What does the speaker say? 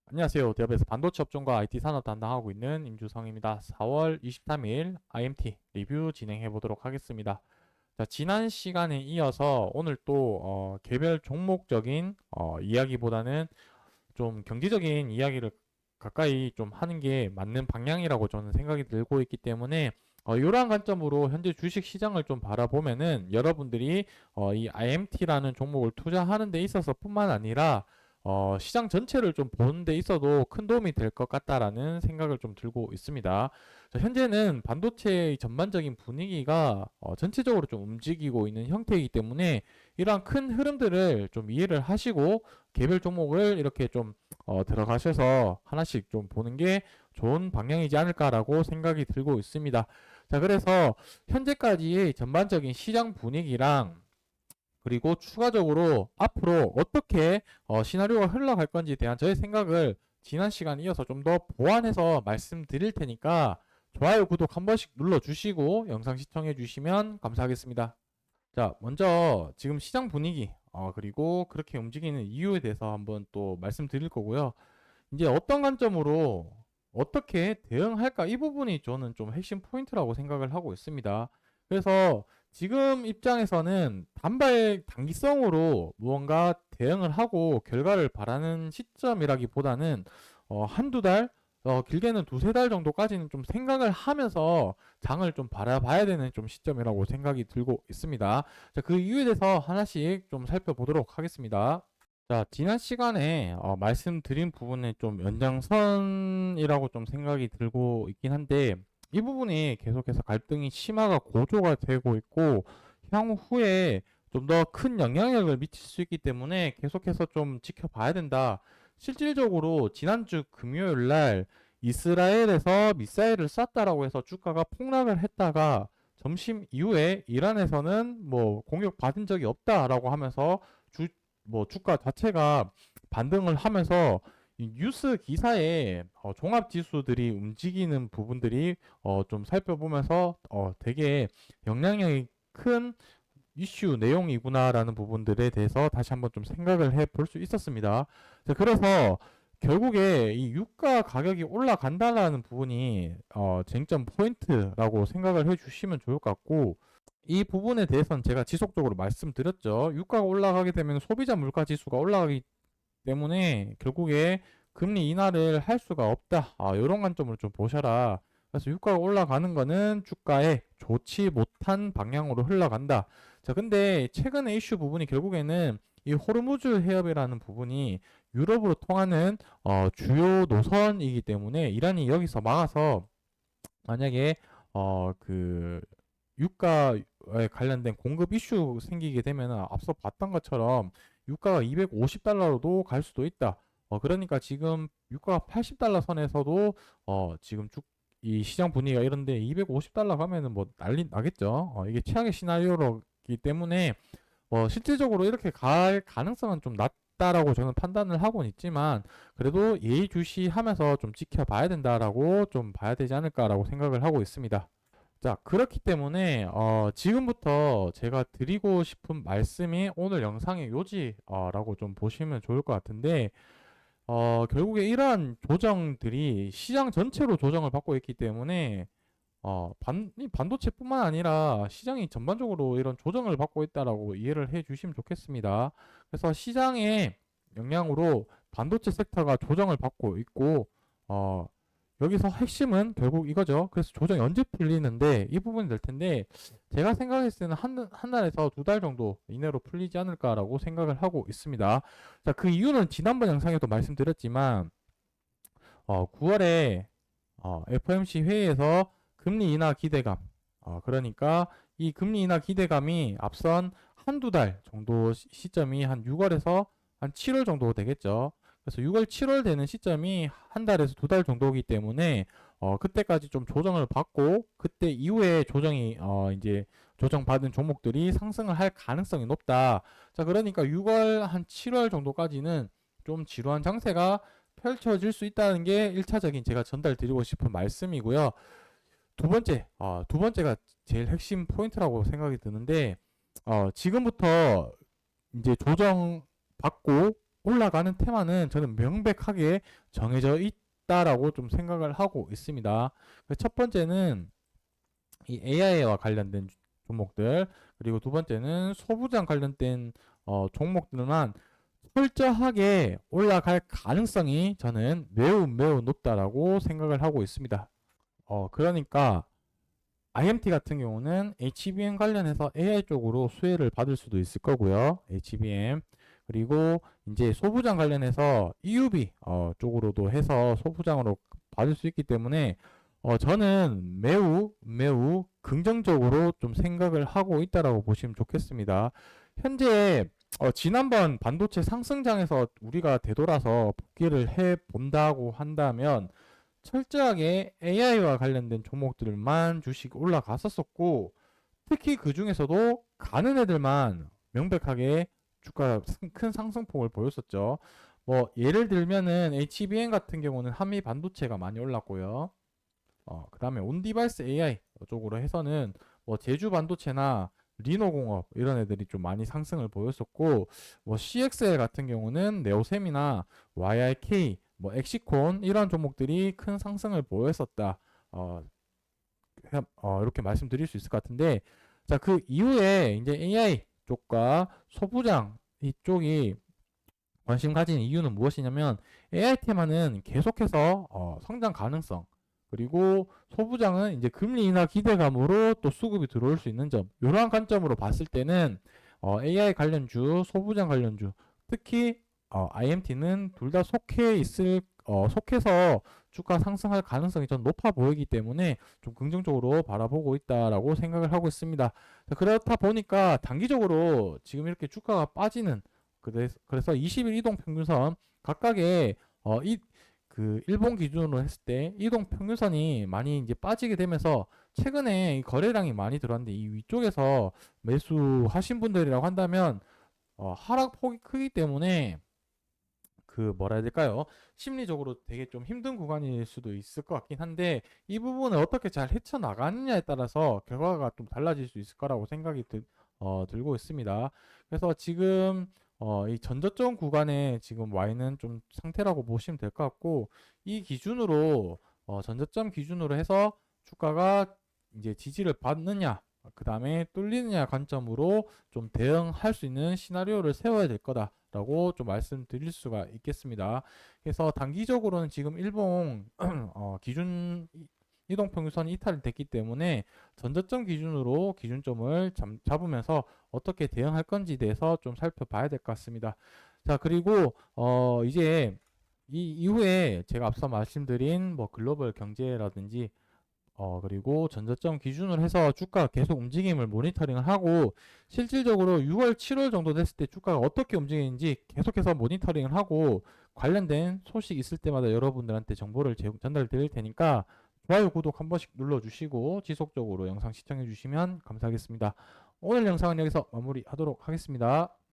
안녕하세요. 대업에서 반도체 업종과 IT 산업 담당하고 있는 임주성입니다. 4월 23일 IMT 리뷰 진행해 보도록 하겠습니다. 자, 지난 시간에 이어서 오늘 또 개별 종목적인 이야기보다는 좀 경제적인 이야기를 가까이 좀 하는 게 맞는 방향이라고 저는 생각이 들고 있기 때문에 이러한 관점으로 현재 주식 시장을 좀 바라보면은 여러분들이 이 IMT라는 종목을 투자하는 데 있어서 뿐만 아니라 시장 전체를 좀 보는 데 있어도 큰 도움이 될 것 같다라는 생각을 좀 들고 있습니다. 자, 현재는 반도체의 전반적인 분위기가 전체적으로 좀 움직이고 있는 형태이기 때문에 이러한 큰 흐름들을 좀 이해를 하시고 개별 종목을 이렇게 좀 들어가셔서 하나씩 좀 보는 게 좋은 방향이지 않을까라고 생각이 들고 있습니다. 자, 그래서 현재까지의 전반적인 시장 분위기랑 그리고 추가적으로 앞으로 어떻게 시나리오가 흘러갈 건지에 대한 저의 생각을 지난 시간에 이어서 좀 더 보완해서 말씀드릴 테니까 좋아요, 구독 한 번씩 눌러주시고 영상 시청해 주시면 감사하겠습니다. 자, 먼저 지금 시장 분위기, 그리고 그렇게 움직이는 이유에 대해서 한번 또 말씀드릴 거고요. 이제 어떤 관점으로 어떻게 대응할까? 이 부분이 저는 좀 핵심 포인트라고 생각을 하고 있습니다. 그래서 지금 입장에서는 단발 단기성으로 무언가 대응을 하고 결과를 바라는 시점이라기보다는 한두 달, 길게는 두세 달 정도까지는 좀 생각을 하면서 장을 좀 바라봐야 되는 좀 시점이라고 생각이 들고 있습니다. 자, 그 이유에 대해서 하나씩 좀 살펴보도록 하겠습니다. 자, 지난 시간에 말씀드린 부분에 좀 연장선이라고 좀 생각이 들고 있긴 한데, 이 부분이 계속해서 갈등이 심화가 고조가 되고 있고, 향후에 좀 더 큰 영향력을 미칠 수 있기 때문에 계속해서 좀 지켜봐야 된다. 실질적으로 지난주 금요일 날 이스라엘에서 미사일을 쐈다라고 해서 주가가 폭락을 했다가 점심 이후에 이란에서는 뭐 공격 받은 적이 없다라고 하면서 주가 자체가 반등을 하면서 이 뉴스 기사에 종합 지수들이 움직이는 부분들이 좀 살펴보면서 되게 영향력이 큰 이슈 내용이구나라는 부분들에 대해서 다시 한번 좀 생각을 해 볼 수 있었습니다. 자, 그래서 결국에 이 유가 가격이 올라간다라는 부분이 쟁점 포인트라고 생각을 해 주시면 좋을 것 같고, 이 부분에 대해서는 제가 지속적으로 말씀드렸죠. 유가가 올라가게 되면 소비자 물가 지수가 올라가기 때문에 결국에 금리 인하를 할 수가 없다. 이런 관점으로 좀 보셔라. 그래서 유가가 올라가는 거는 주가에 좋지 못한 방향으로 흘러간다. 자, 근데 최근에 이슈 부분이 결국에는 이 호르무즈 해협이라는 부분이 유럽으로 통하는 주요 노선이기 때문에 이란이 여기서 막아서 만약에 그 유가에 관련된 공급 이슈 생기게 되면 앞서 봤던 것처럼 유가가 250달러로도 갈 수도 있다. 그러니까 지금 유가가 80달러 선에서도 지금 이 시장 분위기가 이런데 250달러 가면은 뭐 난리 나겠죠. 이게 최악의 시나리오이기 때문에 실질적으로 이렇게 갈 가능성은 좀 낮다라고 저는 판단을 하고는 있지만 그래도 예의주시하면서 좀 지켜봐야 된다라고 좀 봐야 되지 않을까라고 생각을 하고 있습니다. 자, 그렇기 때문에 지금부터 제가 드리고 싶은 말씀이 오늘 영상의 요지라고 좀 보시면 좋을 것 같은데 결국에 이러한 조정들이 시장 전체로 조정을 받고 있기 때문에 이 반도체뿐만 아니라 시장이 전반적으로 이런 조정을 받고 있다라고 이해를 해 주시면 좋겠습니다. 그래서 시장의 영향으로 반도체 섹터가 조정을 받고 있고 어, 여기서 핵심은 결국 이거죠. 그래서 조정이 언제 풀리는데 이 부분이 될 텐데 제가 생각했을 때는 한 달에서 두 달 정도 이내로 풀리지 않을까라고 생각을 하고 있습니다. 자, 그 이유는 지난번 영상에도 말씀드렸지만 9월에 FOMC 회의에서 금리 인하 기대감, 그러니까 이 금리 인하 기대감이 앞선 한두 달 정도 시점이 한 6월에서 한 7월 정도 되겠죠. 그래서 6월, 7월 되는 시점이 한 달에서 두 달 정도이기 때문에 그때까지 좀 조정을 받고 그때 이후에 조정이 이제 조정받은 종목들이 상승을 할 가능성이 높다. 자, 그러니까 6월 한 7월 정도까지는 좀 지루한 장세가 펼쳐질 수 있다는 게 1차적인 제가 전달 드리고 싶은 말씀이고요. 두 번째가 제일 핵심 포인트라고 생각이 드는데, 지금부터 이제 조정 받고, 올라가는 테마는 저는 명백하게 정해져 있다라고 좀 생각을 하고 있습니다. 첫 번째는 이 AI와 관련된 종목들, 그리고 두 번째는 소부장 관련된 종목들만 철저하게 올라갈 가능성이 저는 매우 매우 높다라고 생각을 하고 있습니다. 그러니까 IMT 같은 경우는 HBM 관련해서 AI 쪽으로 수혜를 받을 수도 있을 거고요. HBM. 그리고 이제 소부장 관련해서 EUV 쪽으로도 해서 소부장으로 받을 수 있기 때문에 저는 매우 매우 긍정적으로 좀 생각을 하고 있다라고 보시면 좋겠습니다. 현재 지난번 반도체 상승장에서 우리가 되돌아서 복귀를 해 본다고 한다면 철저하게 AI와 관련된 종목들만 주식 올라갔었었고, 특히 그 중에서도 가는 애들만 명백하게 주가 큰 상승폭을 보였었죠. 뭐 예를 들면은 HBM 같은 경우는 한미 반도체가 많이 올랐고요. 그 다음에 온디바이스 AI 쪽으로 해서는 뭐 제주 반도체나 리노공업 이런 애들이 좀 많이 상승을 보였었고, 뭐 CXL 같은 경우는 네오셈이나 YRK, 뭐 엑시콘 이런 종목들이 큰 상승을 보였었다. 어, 이렇게 말씀드릴 수 있을 것 같은데, 자, 그 이후에 이제 AI 쪽과 소부장 이쪽이 관심 가진 이유는 무엇이냐면 AI 테마는 계속해서 성장 가능성, 그리고 소부장은 이제 금리 인하 기대감으로 또 수급이 들어올 수 있는 점, 이러한 관점으로 봤을 때는 AI 관련주, 소부장 관련주, 특히 IMT는 둘 다 속해서 주가 상승할 가능성이 좀 높아 보이기 때문에 좀 긍정적으로 바라보고 있다라고 생각을 하고 있습니다. 자, 그렇다 보니까 단기적으로 지금 이렇게 주가가 빠지는, 그래서 20일 이동 평균선 각각의 그 일본 기준으로 했을 때 이동 평균선이 많이 이제 빠지게 되면서 최근에 이 거래량이 많이 들어왔는데, 이 위쪽에서 매수하신 분들이라고 한다면 하락폭이 크기 때문에 그 뭐라 해야 될까요? 심리적으로 되게 좀 힘든 구간일 수도 있을 것 같긴 한데, 이 부분을 어떻게 잘 헤쳐나가느냐에 따라서 결과가 좀 달라질 수 있을 거라고 생각이 들고 있습니다. 그래서 지금 이 전저점 구간에 지금 와 있는 좀 상태라고 보시면 될 것 같고, 이 기준으로 전저점 기준으로 해서 주가가 이제 지지를 받느냐, 그 다음에 뚫리느냐 관점으로 좀 대응할 수 있는 시나리오를 세워야 될 거다라고 좀 말씀드릴 수가 있겠습니다. 그래서 단기적으로는 지금 일본 기준 이동평균선이 이탈이 됐기 때문에 전저점 기준으로 기준점을 잡으면서 어떻게 대응할 건지에 대해서 좀 살펴봐야 될 것 같습니다. 자, 그리고 이제 이 이후에 제가 앞서 말씀드린 뭐 글로벌 경제라든지 그리고 전저점 기준으로 해서 주가 계속 움직임을 모니터링을 하고, 실질적으로 6월, 7월 정도 됐을 때 주가가 어떻게 움직이는지 계속해서 모니터링을 하고, 관련된 소식 있을 때마다 여러분들한테 정보를 전달 드릴 테니까 좋아요, 구독 한 번씩 눌러주시고 지속적으로 영상 시청해 주시면 감사하겠습니다. 오늘 영상은 여기서 마무리하도록 하겠습니다.